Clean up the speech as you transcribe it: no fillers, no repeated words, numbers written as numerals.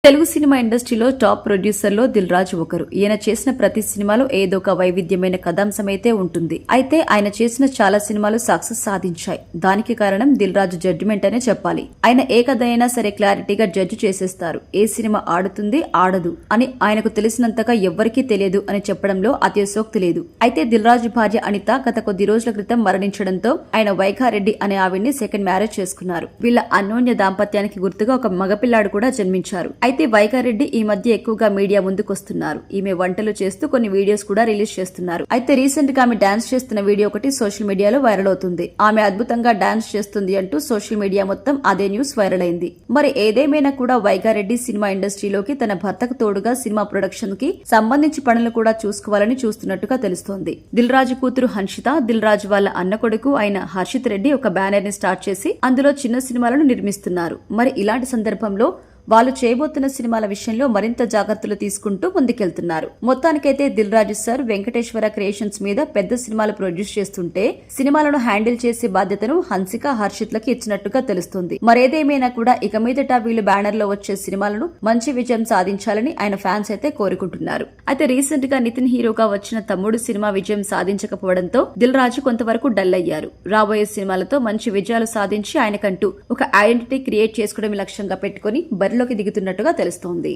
Telugu cinema ఇండస్ట్రీలో top ప్రొడ్యూసర్లో Dil Raju ఒకరు. ఈయన చేసిన ప్రతి సినిమాలో ఏదో ఒక వైవిధ్యమైన కథాంశమైతే ఉంటుంది. అయితే ఆయన చేసిన చాలా సినిమాలు సక్సెస్ సాధించాయి. దానికి కారణం దిల్ రాజు జడ్జిమెంట్ అనే చెప్పాలి. ఆయన ఏ కథ అయినా సరే క్లారిటీగా జడ్జి చేసేస్తారు. ఏ సినిమా ఆడుతుంది ఆడదు అని ఆయనకు తెలిసినంతగా ఎవ్వరికీ తెలియదు అని చెప్పడంలో అతిశయోక్తి లేదు. అయితే దిల్ రాజు భార్య అనిత గత కొద్ది రోజుల క్రితం మరణించడంతో ఆయన వైఖారెడ్డి అనే ఆవిడ్ని సెకండ్ మ్యారేజ్ చేసుకున్నారు. వీళ్ళ అన్యోన్య దాంపత్యానికి గుర్తుగా ఒక మగపిల్లాడు కూడా జన్మించారు. అయితే వైఖారెడ్డి ఈ మధ్య ఎక్కువగా మీడియా ముందుకొస్తున్నారు. ఈమె వంటలు చేస్తూ కొన్ని వీడియోస్ కూడా రిలీజ్ చేస్తున్నారు. అయితే రీసెంట్ గా ఆమె డాన్స్ చేస్తున్న వీడియో ఒకటి సోషల్ మీడియాలో వైరల్ అవుతుంది. ఆమె అద్భుతంగా డాన్స్ చేస్తుంది అంటూ సోషల్ మీడియా మొత్తం అదే న్యూస్ వైరల్ అయింది. మరి ఏదేమైనా కూడా వైఖారెడ్డి సినిమా ఇండస్ట్రీలోకి తన భర్తకు తోడుగా సినిమా ప్రొడక్షన్ కి సంబంధించి పనులు కూడా చూసుకోవాలని చూస్తున్నట్టుగా తెలుస్తోంది. దిల్ రాజు కూతురు హన్షిత, దిల్ రాజు వాళ్ళ అన్న కొడుకు అయిన హర్షిత్ రెడ్డి ఒక బ్యానర్ ని స్టార్ట్ చేసి అందులో చిన్న సినిమాలను నిర్మిస్తున్నారు. మరి ఇలాంటి సందర్భంలో వాళ్ళు చేయబోతున్న సినిమాల విషయంలో మరింత జాగ్రత్తలు తీసుకుంటూ ముందుకెళ్తున్నారు. మొత్తానికైతే దిల్ రాజు సార్ వెంకటేశ్వర క్రియేషన్స్ మీద పెద్ద సినిమాలు ప్రొడ్యూస్ చేస్తుంటే సినిమాలను హ్యాండిల్ చేసే బాధ్యతను హన్సిక, హర్షిత్లకి ఇచ్చినట్టుగా తెలుస్తుంది. మరేదేమైనా కూడా ఇక మీదట వీళ్ళు బ్యానర్ లో వచ్చే సినిమాలను మంచి విజయం సాధించాలని ఆయన ఫ్యాన్స్ అయితే కోరుకుంటున్నారు. అయితే రీసెంట్ గా నితిన్ హీరోగా వచ్చిన తమ్ముడు సినిమా విజయం సాధించకపోవడంతో దిల్ రాజు కొంతవరకు డల్ అయ్యారు. రాబోయే సినిమాలతో మంచి విజయాలు సాధించి ఆయనకంటూ ఒక ఐడెంటిటీ క్రియేట్ చేసుకోవడం లక్ష్యంగా పెట్టుకుని లోకి దిగుతున్నట్టుగా తెలుస్తోంది.